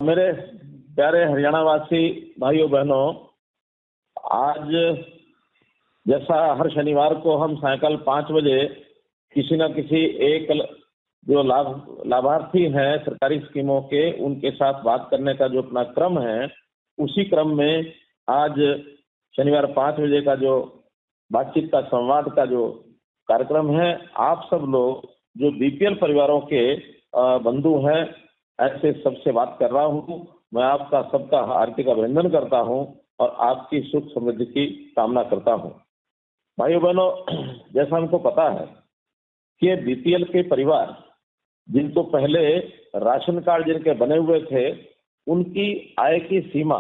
मेरे प्यारे हरियाणा वासी भाइयों बहनों, आज जैसा हर शनिवार को हम सायंकाल 5 बजे किसी न किसी एक जो लाभार्थी हैं सरकारी स्कीमों के, उनके साथ बात करने का जो अपना क्रम है, उसी क्रम में आज शनिवार 5 बजे का जो बातचीत का संवाद का जो कार्यक्रम है, आप सब लोग जो बीपीएल परिवारों के बंधु हैं, ऐसे सबसे बात कर रहा हूं। मैं आपका सबका हार्दिक अभिनंदन करता हूं और आपकी सुख समृद्धि की कामना करता हूं। भाइयों बहनों, जैसा हमको पता है कि बीपीएल के परिवार जिनको पहले राशन कार्ड जिनके बने हुए थे, उनकी आय की सीमा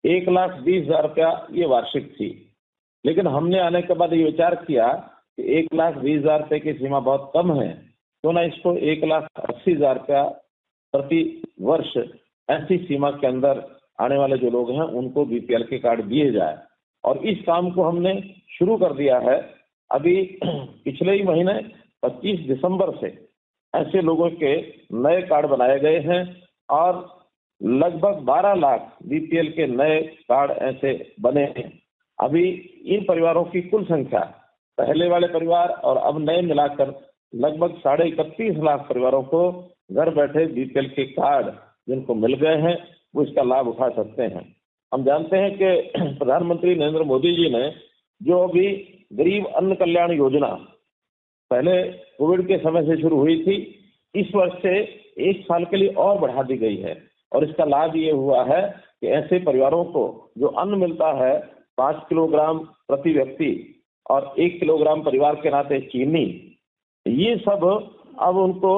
1,20,000 रुपया ये वार्षिक थी। लेकिन हमने आने के बाद ये विचार किया कि 1,20,000 रुपये की सीमा बहुत कम है, तो ना इसको 1,80,000 रुपया प्रति वर्ष ऐसी सीमा के अंदर आने वाले जो लोग हैं उनको बीपीएल के कार्ड दिए जाए। और इस काम को हमने शुरू कर दिया है। अभी पिछले ही महीने 25 दिसंबर से ऐसे लोगों के नए कार्ड बनाए गए हैं और लगभग 12 लाख बीपीएल के नए कार्ड ऐसे बने हैं। अभी इन परिवारों की कुल संख्या, पहले वाले परिवार और अब नए मिलाकर लगभग 31.5 लाख परिवारों को घर बैठे बीपीएल के कार्ड जिनको मिल गए हैं, वो इसका लाभ उठा सकते हैं। हम जानते हैं कि प्रधानमंत्री नरेंद्र मोदी जी ने जो अभी गरीब अन्न कल्याण योजना पहले कोविड के समय से शुरू हुई थी, इस वर्ष से 1 साल के लिए और बढ़ा दी गई है। और इसका लाभ ये हुआ है कि ऐसे परिवारों को जो अन्न मिलता है 5 किलोग्राम प्रति व्यक्ति और 1 किलोग्राम परिवार के नाते चीनी, ये सब अब उनको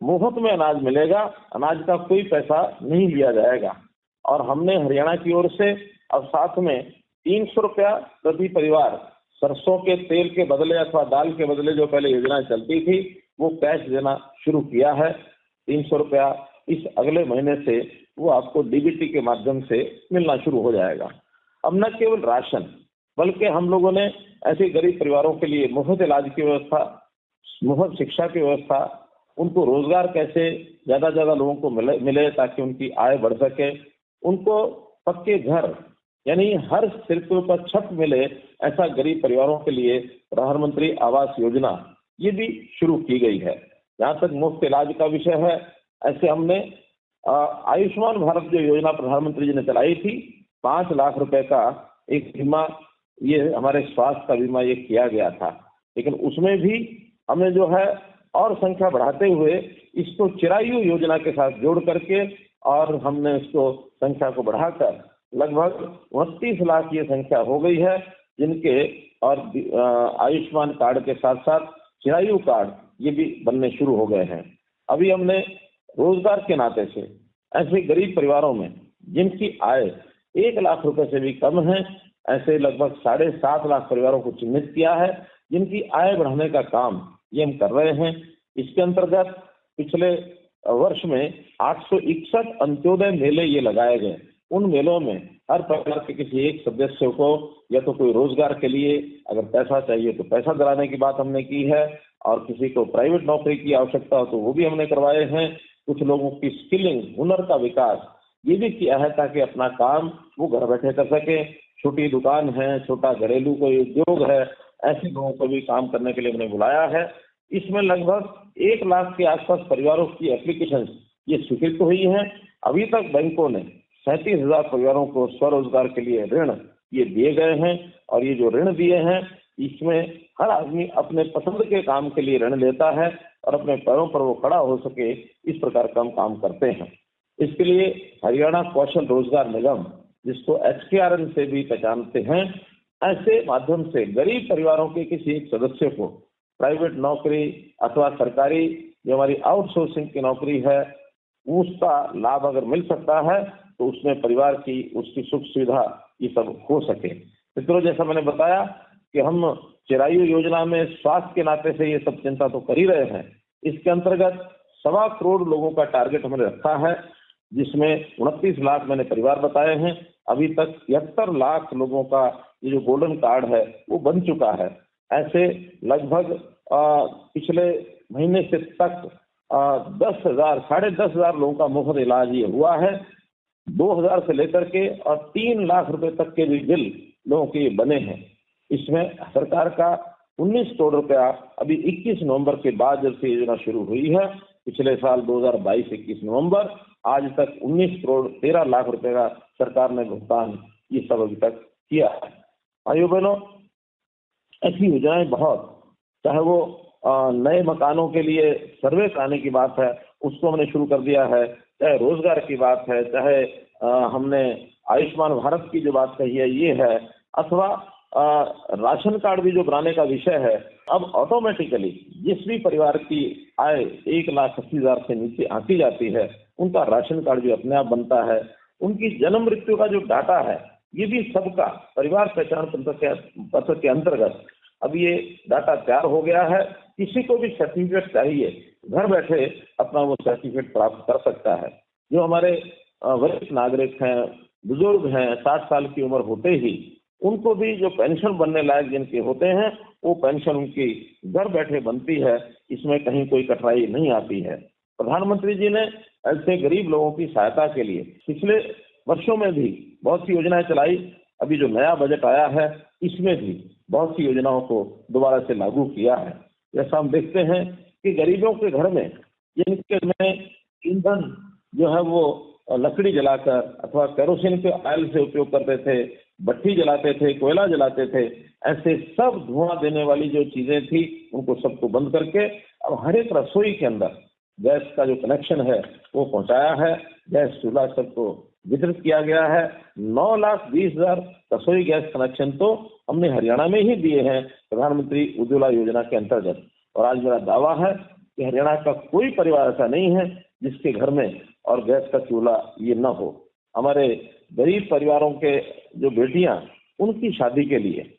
मुफ्त में अनाज मिलेगा। अनाज का कोई पैसा नहीं लिया जाएगा। और हमने हरियाणा की ओर से अब साथ में 300 रुपया प्रति परिवार सरसों के तेल के बदले अथवा दाल के बदले जो पहले योजना चलती थी, वो कैश देना शुरू किया है। 300 रुपया इस अगले महीने से वो आपको डीबीटी के माध्यम से मिलना शुरू हो जाएगा। अब न केवल राशन, बल्कि हम लोगों ने ऐसे गरीब परिवारों के लिए मुफ्त इलाज की व्यवस्था, मुफ्त शिक्षा की व्यवस्था, उनको रोजगार कैसे ज्यादा से ज्यादा लोगों को मिले ताकि उनकी आय बढ़ सके, उनको पक्के घर यानी हर सिर के ऊपर छत मिले, ऐसा गरीब परिवारों के लिए प्रधानमंत्री आवास योजना ये भी शुरू की गई है। जहाँ तक मुफ्त इलाज का विषय है, ऐसे हमने आयुष्मान भारत जो योजना प्रधानमंत्री जी ने चलाई थी, 5 लाख रुपए का एक बीमा, ये हमारे स्वास्थ्य का बीमा ये किया गया था। लेकिन उसमें भी हमने जो है और संख्या बढ़ाते हुए इसको चिरायु योजना के साथ जोड़ करके और हमने इसको संख्या को बढ़ाकर लगभग 29 लाख ये संख्या हो गई है, जिनके और आयुष्मान कार्ड के साथ साथ चिरायु कार्ड ये भी बनने शुरू हो गए हैं। अभी हमने रोजगार के नाते से ऐसे गरीब परिवारों में जिनकी आय 1 लाख रुपए से भी कम है, ऐसे लगभग 7.5 लाख परिवारों को चिन्हित किया है, जिनकी आय बढ़ाने का काम ये हम कर रहे हैं। इसके अंतर्गत पिछले वर्ष में 861 अंत्योदय मेले ये लगाए गए। उन मेलों में हर प्रकार के किसी एक सदस्य को या तो कोई रोजगार के लिए अगर पैसा चाहिए तो पैसा दिलाने की बात हमने की है, और किसी को प्राइवेट नौकरी की आवश्यकता हो तो वो भी हमने करवाए हैं। कुछ लोगों की स्किलिंग, हुनर का विकास ये भी किया है ताकि अपना काम वो घर बैठे कर सके। छोटी दुकान है, छोटा घरेलू कोई उद्योग है, ऐसे लोगों को भी काम करने के लिए हमने बुलाया है। इसमें लगभग 1 लाख के आसपास परिवारों की एप्लीकेशन ये स्वीकृत हुई हैं। अभी तक बैंकों ने 37,000 परिवारों को स्वरोजगार के लिए ऋण ये दिए गए हैं। और ये जो ऋण दिए हैं, इसमें हर आदमी अपने पसंद के काम के लिए ऋण लेता है और अपने पैरों पर वो खड़ा हो सके, इस प्रकार का हम काम करते हैं। इसके लिए हरियाणा कौशल रोजगार निगम, जिसको HKRN से भी पहचानते हैं, ऐसे माध्यम से गरीब परिवारों के किसी एक सदस्य को प्राइवेट नौकरी अथवा सरकारी जो हमारी आउटसोर्सिंग की नौकरी है, उसका लाभ अगर मिल सकता है तो उसमें परिवार की उसकी सुख सुविधा ये सब हो सके। मित्रों, जैसा मैंने बताया कि हम चिरायु योजना में स्वास्थ्य के नाते से ये सब चिंता तो कर ही रहे हैं। इसके अंतर्गत 1.25 करोड़ लोगों का टारगेट हमने रखा है, जिसमें 29 लाख मैंने परिवार बताए हैं। अभी तक 73 लाख लोगों का ये जो गोल्डन कार्ड है वो बन चुका है। ऐसे लगभग पिछले महीने से तक 10,000 10,500 लोगों का मुफ्त इलाज ये हुआ है। 2,000 से लेकर के और 3 लाख रुपए तक के भी बिल लोगों के बने हैं। इसमें सरकार का 19 करोड़ रुपया अभी 21 नवंबर के बाद जब से योजना शुरू हुई है, पिछले साल 2022-21 नवंबर आज तक 19 करोड़ 13 लाख रुपए का सरकार ने भुगतान ये सब अभी तक किया है। भाइयों बहनों, ऐसी योजनाएं बहुत, चाहे वो नए मकानों के लिए सर्वे कराने की बात है, उसको हमने शुरू कर दिया है, चाहे रोजगार की बात है, चाहे हमने आयुष्मान भारत की जो बात कही है ये है, अथवा राशन कार्ड भी जो बनाने का विषय है। अब ऑटोमेटिकली जिस भी परिवार की आय 1,80,000 से नीचे आंकी जाती है, उनका राशन कार्ड भी अपने आप बनता है। उनकी जन्म मृत्यु का जो डाटा है ये भी सबका परिवार पहचान पत्र के अंतर्गत अब ये डाटा तैयार हो गया है। किसी को भी सर्टिफिकेट चाहिए, घर बैठे अपना वो सर्टिफिकेट प्राप्त कर सकता है। जो हमारे वरिष्ठ नागरिक हैं, बुजुर्ग हैं, 60 साल की उम्र होते ही उनको भी जो पेंशन बनने लायक जिनके होते हैं, वो पेंशन उनकी घर बैठे बनती है। इसमें कहीं कोई कठिनाई नहीं आती है। प्रधानमंत्री जी ने ऐसे गरीब लोगों की सहायता के लिए पिछले वर्षों में भी बहुत सी योजनाएं चलाई। अभी जो नया बजट आया है इसमें भी बहुत सी योजनाओं को दोबारा से लागू किया है। जैसा हम देखते हैं कि गरीबों के घर में जिनके में ईंधन जो है वो लकड़ी जलाकर अथवा केरोसिन के ऑयल से उपयोग करते थे, भट्ठी जलाते थे, कोयला जलाते थे, ऐसे सब धुआं देने वाली जो चीजें थी उनको सबको बंद करके अब हर एक रसोई के अंदर गैस का जो कनेक्शन है वो पहुंचाया है। गैस चूल्हा सबको वितरित किया गया है। 9,20,000 रसोई गैस कनेक्शन तो हमने हरियाणा में ही दिए हैं प्रधानमंत्री उज्ज्वला योजना के अंतर्गत। और आज मेरा दावा है कि हरियाणा का कोई परिवार ऐसा नहीं है जिसके घर में और गैस का चूल्हा ये न हो। हमारे गरीब परिवारों के जो बेटियां, उनकी शादी के लिए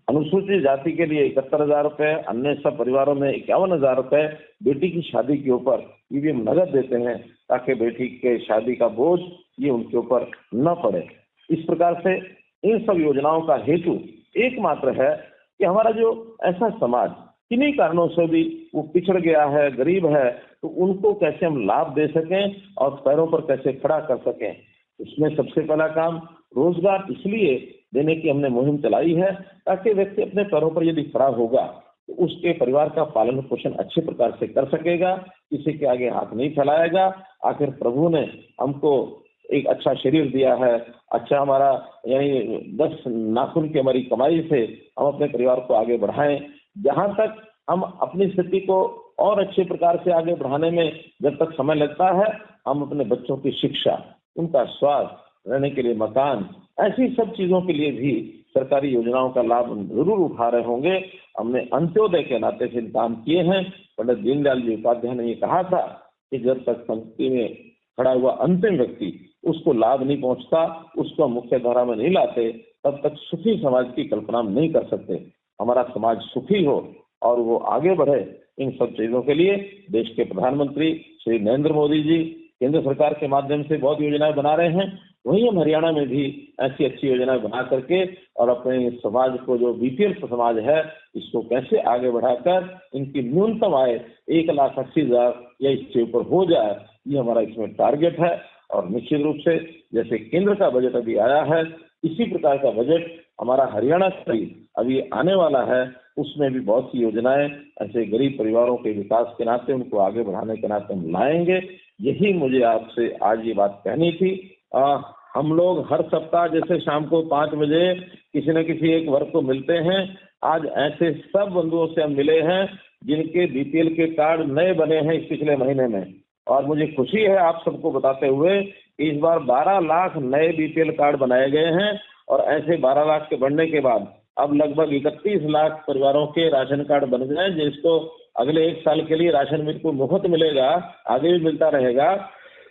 अनुसूचित जाति के लिए 71,000 रुपए, अन्य सब परिवारों में 51,000 रुपए बेटी की शादी के ऊपर ये भी हम नगद देते हैं ताकि बेटी के शादी का बोझ ये उनके ऊपर न पड़े। इस प्रकार से इन सब योजनाओं का हेतु एकमात्र है कि हमारा जो ऐसा समाज किन्हीं कारणों से भी वो पिछड़ गया है, गरीब है, तो उनको कैसे हम लाभ दे सकें और पैरों पर कैसे खड़ा कर सकें। इसमें सबसे पहला काम रोजगार इसलिए देने की हमने मुहिम चलाई है ताकि व्यक्ति अपने पैरों पर यदि खड़ा होगा तो उसके परिवार का पालन पोषण अच्छे प्रकार से कर सकेगा, किसी के आगे हाथ नहीं फैलाएगा। आखिर प्रभु ने हमको एक अच्छा शरीर दिया है, अच्छा हमारा यानी 10 नाखून की हमारी कमाई से हम अपने परिवार को आगे बढ़ाएं। जहां तक हम अपनी स्थिति को और अच्छे प्रकार से आगे बढ़ाने में जब तक समय लगता है, हम अपने बच्चों की शिक्षा, उनका स्वास्थ्य, रहने के लिए मकान, ऐसी सब चीजों के लिए भी सरकारी योजनाओं का लाभ जरूर उठा रहे होंगे। हमने अंत्योदय के नाते से काम किए हैं। पंडित दीनदयाल जी उपाध्याय ने ये कहा था कि जब तक पंक्ति में खड़ा हुआ अंतिम व्यक्ति उसको लाभ नहीं पहुंचता, उसको मुख्य धारा में नहीं लाते, तब तक सुखी समाज की कल्पना नहीं कर सकते। हमारा समाज सुखी हो और वो आगे बढ़े, इन सब चीजों के लिए देश के प्रधानमंत्री श्री नरेंद्र मोदी जी केंद्र सरकार के माध्यम से बहुत योजनाएं बना रहे हैं। वहीं हम हरियाणा में भी ऐसी अच्छी योजनाएं बना करके और अपने समाज को जो बीपीएल समाज है इसको कैसे आगे बढ़ाकर इनकी न्यूनतम आय 1,80,000 या इससे ऊपर हो जाए, ये हमारा इसमें टारगेट है। और निश्चित रूप से जैसे केंद्र का बजट अभी आया है, इसी प्रकार का बजट हमारा हरियाणा से अभी आने वाला है। उसमें भी बहुत सी योजनाएं ऐसे गरीब परिवारों के विकास के नाते, उनको आगे बढ़ाने के नाते हम लाएंगे। यही मुझे आपसे आज ये बात कहनी थी। हम लोग हर सप्ताह जैसे शाम को 5 बजे किसी न किसी एक वर्ग को मिलते हैं, आज ऐसे सब बंधुओं से हम मिले हैं जिनके बीपीएल के कार्ड नए बने हैं इस पिछले महीने में। और मुझे खुशी है आप सबको बताते हुए कि इस बार 12 लाख नए बीपीएल कार्ड बनाए गए हैं। और ऐसे 12 लाख के बढ़ने के बाद अब लगभग 31 लाख परिवारों के राशन कार्ड बन गए, जिसको अगले 1 साल के लिए राशन बिल्कुल मुफ्त मिलेगा, आगे भी मिलता रहेगा।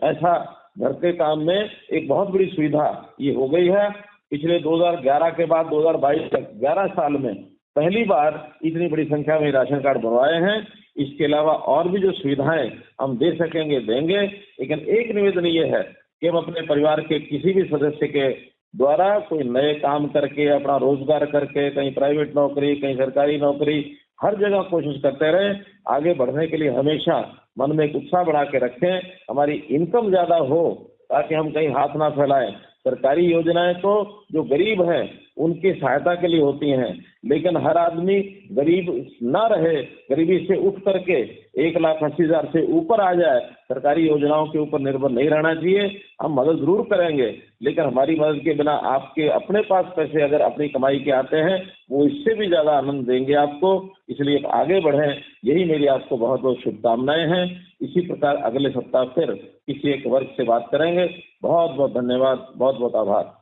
ऐसा घर के काम में एक बहुत बड़ी सुविधा ये हो गई है। पिछले 2011 के बाद 2022 तक 11 साल में पहली बार इतनी बड़ी संख्या में राशन कार्ड बनवाए हैं। इसके अलावा और भी जो सुविधाएं हम दे सकेंगे देंगे, लेकिन एक निवेदन ये है कि हम अपने परिवार के किसी भी सदस्य के द्वारा कोई नए काम करके, अपना रोजगार करके, कहीं प्राइवेट नौकरी, कहीं सरकारी नौकरी, हर जगह कोशिश करते रहे। आगे बढ़ने के लिए हमेशा मन में एक उत्साह बढ़ा के रखें, हमारी इनकम ज्यादा हो ताकि हम कहीं हाथ ना फैलाएं। सरकारी योजनाएं तो जो गरीब हैं उनकी सहायता के लिए होती हैं, लेकिन हर आदमी गरीब ना रहे, गरीबी से उठ करके 1,80,000 से ऊपर आ जाए, सरकारी योजनाओं के ऊपर निर्भर नहीं रहना चाहिए। हम मदद जरूर करेंगे, लेकिन हमारी मदद के बिना आपके अपने पास पैसे अगर अपनी कमाई के आते हैं, वो इससे भी ज्यादा आनंद देंगे आपको। इसलिए आगे बढ़ें, यही मेरी आपको बहुत बहुत शुभकामनाएं हैं। इसी प्रकार अगले सप्ताह फिर किसी एक वर्ग से बात करेंगे। बहुत बहुत धन्यवाद, बहुत बहुत आभार।